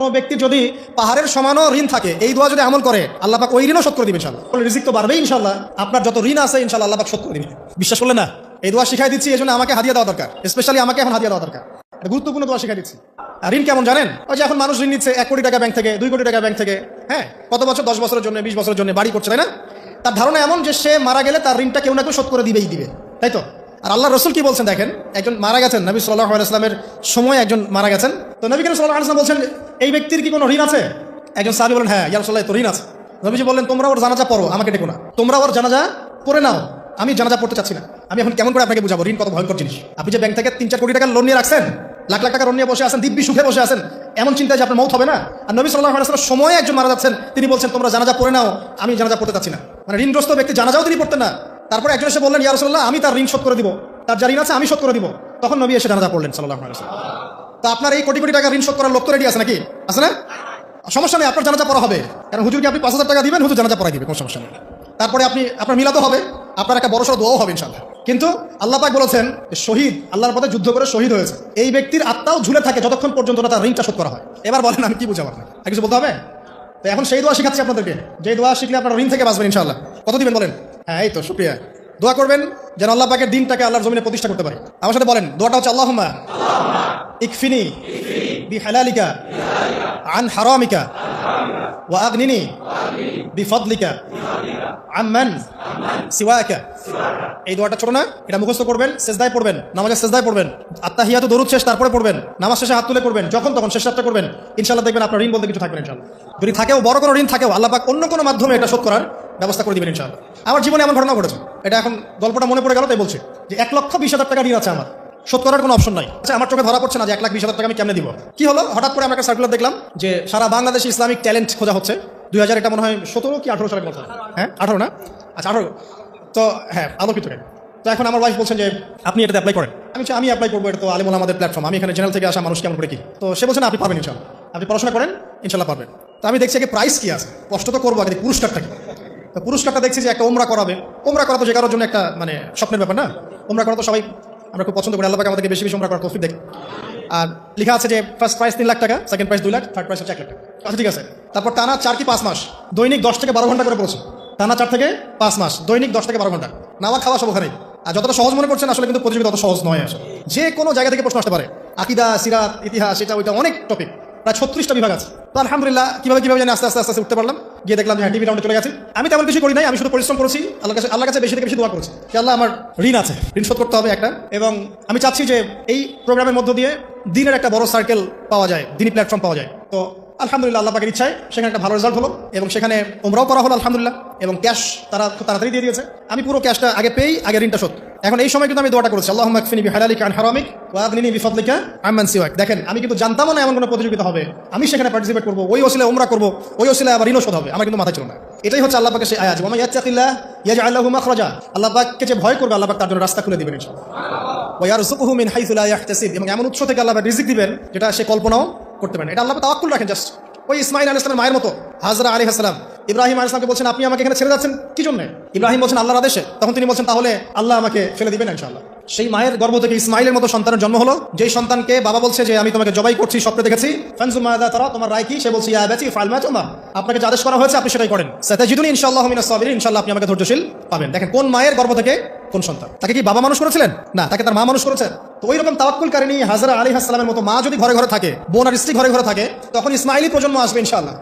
কোনো ব্যক্তি যদি পাহাড়ের সমানও ঋণ থাকে, এই দোয়া যদি আমল করে, আল্লাহ পাক ওই ঋণও শোধ করে দিবে ইনশাআল্লাহ। রিজিক তো বাড়বেই ইনশাআল্লাহ। আপনার যত ঋণ আছে ইনশাআল্লাহ আল্লাহ পাক শোধ করে দিবে। বিশ্বাস করলে না? এই দোয়া শিখাই দিচ্ছি, এই জন্য আমাকে হাদিয়া দেওয়া দরকার। স্পেশালি আমাকে এখন হাদিয়া দেওয়া দরকার। গুরুত্বপূর্ণ দোয়া শিখাই দিচ্ছি। আর ঋণ কেমন জানেন? ওই যে এখন মানুষ ঋণ নিচ্ছে 1 কোটি টাকা ব্যাংক থেকে, 2 কোটি টাকা ব্যাংক থেকে, হ্যাঁ, কত বছর, 10 বছরের জন্য, 20 বছরের জন্য বাড়ি করছে, তাই না? তার ধারণা এমন যে সে মারা গেলে তার ঋণটা কেউ না কেউ শোধ করে দিবেই দিবে, তাই তো? আর আল্লাহ রসুল কি বলছেন দেখেন, একজন মারা গেছেন, নবী সাল্লাল্লাহু আলাইহি ওয়াসাল্লামের সময় একজন মারা গেছেন। তো নবী করিম সাল্লাল্লাহু আলাইহি ওয়াসাল্লাম বলছেন, এই ব্যক্তির কি কোনো ঋণ আছে? একজন সাহাবী বলেন, হ্যাঁ ইয়া রাসূলুল্লাহ, তো ঋণ আছে। নবীজি বললেন, তোমরা ওর জানাজা পড়ো, আমাকে ডেকো না। তোমরা ওর জানাজা পড়ে নাও, আমি জানাজা পড়তে চাচ্ছি না। আমি এখন কেমন করে আপনাকে বুঝাবো ঋণ কত ভয়ঙ্কর জিনিস? আপনি যে ব্যাংক থেকে 3-4 কোটি টাকা লোন নিয়ে রাখছেন, লাখ লাখ টাকা লোন নিয়ে বসে আছেন, দিব্যি সুখে বসে আছেন, এমন চিন্তায় যে আপনার মৌত হবে না। আর নবী সাল্লাল্লাহু আলাইহি ওয়াসাল্লাম সময়ে একজন মারা যাচ্ছেন, তিনি বলছেন তোমরা জানাজা পড়ে নাও, আমি জানাজা পড়তে চাচ্ছি না। মানে ঋণগ্রস্ত ব্যক্তি জানাজাও তিনি পড়তেন না। তারপরে একজন এসে বললেন, ইয়া রাসূলুল্লাহ, আমি তার ঋণ শোধ করে দিব, তার যা ঋণ আছে আমি শোধ করে দিব। তখন নবী এসে জানাজা পড়লেন সাল্লাল্লাহু আলাইহি ওয়াসাল্লাম। তো আপনার এই কোটি কোটি টাকা ঋণ শোধ করার লোক তো রেডি আছে নাকি? আছে না? সমস্যা নেই, আপনার জানাজা পড়া হবে। কারণ হুজুরকে আপনি 5,000 টাকা দিবেন, হুজুর জানাজা পড়াই দিবে, কোনো সমস্যা নেই। তারপরে আপনার মিলাদও হবে, আপনার একটা বড়সড় দোয়াও হবে ইনশাআল্লাহ। কিন্তু আল্লাহ পাক বলেছেন, শহীদ, আল্লাহর পথে যুদ্ধ করে শহীদ হয়েছে, এই ব্যক্তির আত্মাও ঝুলে থাকে যতক্ষণ পর্যন্ত না তার ঋণটা শোধ করা হয়। এবার বলেন আমি কি বুঝাবো? আপনার আর কিছু বলতে হবে? তো এখন সেই দোয়া শিখাচ্ছি আপনাদেরকে, যে দোয়া শিখলে আপনার ঋণ থেকে বাঁচবেন ইনশাআল্লাহ। কত দিবেন বলেন? হ্যাঁ, এই তো শুকরিয়া। দোয়া করবেন যেন আল্লাহ পাকের দিনটাকে আল্লাহর জমিনে প্রতিষ্ঠা করতে পারে। আমার সাথে বলেন, দোয়াটা হচ্ছে, আল্লাহুম্মা ইকফিনি বিহালালিকা আন হারামিকা ওয়া আগনিনি বিফদলিকা আম্মান সিওয়াকা। এই দোয়াটা ছোট না? এটা মুখস্থ করবেন, সেজদায় পড়বেন, নামাজের সেজদায় পড়বেন, আত্তাহিয়াতু দরুদ শেষ তারপরে পড়বেন, নামাজ শেষে হাত তুলে পড়বেন, যখন তখন শেষ রাতটা করবেন, ইনশাআল্লাহ দেখবেন আপনার ঋণ বলতে কিছু থাকবে না ইনশাআল্লাহ। যদি থাকেও, বড় কোনো ঋণ থাকেও, আল্লাহ পাক অন্য কোনো মাধ্যমে এটা শোধ করার ব্যবস্থা করে দিবেন ইনশাআল্লাহ। আমার জীবনে এমন ঘটনা ঘটেছে, এটা এখন গল্পটা মনে পড়ে গেল তাই বলছি, যে 1,20,000 টাকা ঋণ আছে আমার, শোধ করার কোনো অপশন নাই। আচ্ছা, আমার চোখে ধরা পড়ছে না যে 1,20,000 টাকা আমি কেমনে দিব। কি হলো, হঠাৎ করে আমরা একটা সার্কুলার দেখলাম যে সারা বাংলাদেশে ইসলামিক ট্যালেন্ট খোঁজা হচ্ছে। 2000 এটা মনে হয় 17 কি 18 সালের কথা, হ্যাঁ 18 না, আচ্ছা 18। তো হ্যাঁ, আলোকিত। তো এখন আমার ওয়াইফ বলছেন যে আপনি এটাতে অ্যাপ্লাই করেন। আমি অ্যাপ্লাই করবো, এটা তো আলেমুল আমাদের প্ল্যাটফর্ম, আমি এখানে জেনারেল থেকে আসা মানুষ কেমন করে কি। তো সে বলছেন আপনি পারবেন ইনশাআল্লাহ, আপনি পড়াশোনা করেন ইনশাআল্লাহ পারবেন। তো আমি দেখছি প্রাইস কি আছে, কষ্ট তো করবো, আগে পুরস্কারটা কি। তো পুরস্কারটা দেখছি যে একটা ওমরা করাবে। ওমরা করা তো যে কারোর জন্য একটা মানে স্বপ্নের ব্যাপার না? ওমরা করা তো সবাই আমরা খুব পছন্দ করি, আল্লাহ পাক আমাদেরকে বেশি বেশি ওমরা করার তৌফিক দেয়। আর লেখা আছে যে ফার্স্ট প্রাইস 3 লাখ টাকা, second prize 2 lakh, third price হচ্ছে 1 লাখ টাকা। আচ্ছা ঠিক আছে। তারপর টানা 4 কি 5 মাস দৈনিক 10 থেকে 12 ঘন্টা করে পড়ছে। টানা 4 থেকে 5 মাস দৈনিক 10 থেকে 12 ঘন্টা, নাওয়া খাওয়া সব ওখানেই। আর যতটা সহজ মনে করছেন আসলে কিন্তু প্রতিযোগিতা অত সহজ নয়। আসলে যে কোনো জায়গা থেকে প্রশ্ন আসতে পারে, আকিদা, সিরাত, ইতিহাস, এটা ওইটা অনেক টপিক, প্রায় 36টা বিভাগ আছে। তো আলহামদুলিল্লাহ কিভাবে জানি আস্তে আস্তে আস্তে উঠতে পারলাম। গিয়ে দেখলাম যে টিভি রাউন্ডে চলে গেছি। আমি তেমন কিছু করি নাই, আমি শুধু পরিশ্রম করেছি, আল্লাহর কাছে বেশি থেকে বেশি দোয়া করেছি যে আল্লাহ আমার ঋণ আছে, ঋণ শোধ করতে হবে একটা। এবং আমি চাচ্ছি যে এই প্রোগ্রামের মধ্য দিয়ে দিনের একটা বড় সার্কেল পাওয়া যায়, দিনী প্ল্যাটফর্ম পাওয়া যায়। তো আলহামদুলিল্লাহ আল্লাহ পাকের ইচ্ছায় সেখানে একটা ভালো রেজাল্ট হলো, এবং সেখানে উমরাও করা হলো আলহামদুলিল্লাহ, এবং ক্যাশ তারা খুব তাড়াতাড়ি দিয়ে দিয়েছে। আমি পুরো ক্যাশটা আগে পেয়েই আগে ঋণটা শোধ। এখন এই সময় কিন্তু আমি দোয়াটা করেছি, আল্লাহুম্মা ইকফিনি বিহালালিকা আন হারামিক ওয়া আগনিনি বিফদলিকা আম্মান সিওয়াক। দেখেন, আমি কিন্তু জানতামও না এমন কোনো প্রতিযোগিতা হবে, আমি সেখানে পার্টিসিপেট করবো, ওই ওসিলায় উমরা করবো, ওই ওসিলায় আবার ঋণও শোধ হবে, আমার কিন্তু মাথায় ছিল না। এটাই হচ্ছে আল্লাহ পাকের সেই আয়াত, ওয়া মান ইয়াত্তাকিল্লাহ ইয়াজআল লাহু মাখরাজা। আল্লাহ পাককে যে ভয় করবে, আল্লাহ পাক তার জন্য রাস্তা খুলে দিবেন ইনশাআল্লাহ। ওয়া ইয়ারযুকুহু মিন হাইসু লা ইয়াহতাসিব, এবং এমন উৎস থেকে আল্লাহ পাক রিজিক দিবেন যেটা সে কল্পনাও করতে পারে না। এটা আল্লাহ পাক তাওয়াক্কুল রাখেন। জাস্ট ওই ইসমাঈল আলাইহিস সালামের মায়ের মতো হাজরা আলাইহিস সালাম ইব্রাহিম আলাইহিস সালামকে বলছেন, আপনি আমাকে এখানে ছেড়ে যাচ্ছেন কি জন্য? ইব্রাহিম বলছেন আল্লাহর আদেশে। তখন তিনি বলছেন, তাহলে আল্লাহ আমাকে ফেলে দিবেন ইনশাআল্লাহ। সেই মায়ের গর্ভ থেকে ইসমাঈলের মতো সন্তানের জন্ম হলো, যেই সন্তানকে বাবা বলছে যে আমি তোমাকে জবাই করছি, স্বপ্নে দেখেছি, ফানজুর মাযা তারা, তোমার রায় কি? সে বলছে ইয়া আবাতি ফাআল মা তুমার, আপনাকে যে আদেশ করা হয়েছে আপনি সেটাই করেন, সাতাজিদুনি ইনশাআল্লাহু মিনাস সাবিরিন, ইনশাআল্লাহ আপনি আমাকে ধৈর্যশীল পাবেন। দেখেন কোন মায়ের গর্ভ থেকে কোন সন্তান। তাকে কি বাবা মানুষ করেছিলেন? না, তাকে তার মা মানুষ করেছেন। তো ওই রকম তাওয়াক্কুলকারিনী হাজরা আলাইহিস সালামের মতো মা যদি ঘরে ঘরে থাকে, বোন আর স্ত্রী ঘরে ঘরে থাকে, তখন ইসমাঈলী প্রজন্ম আসবে ইনশাআল্লাহ।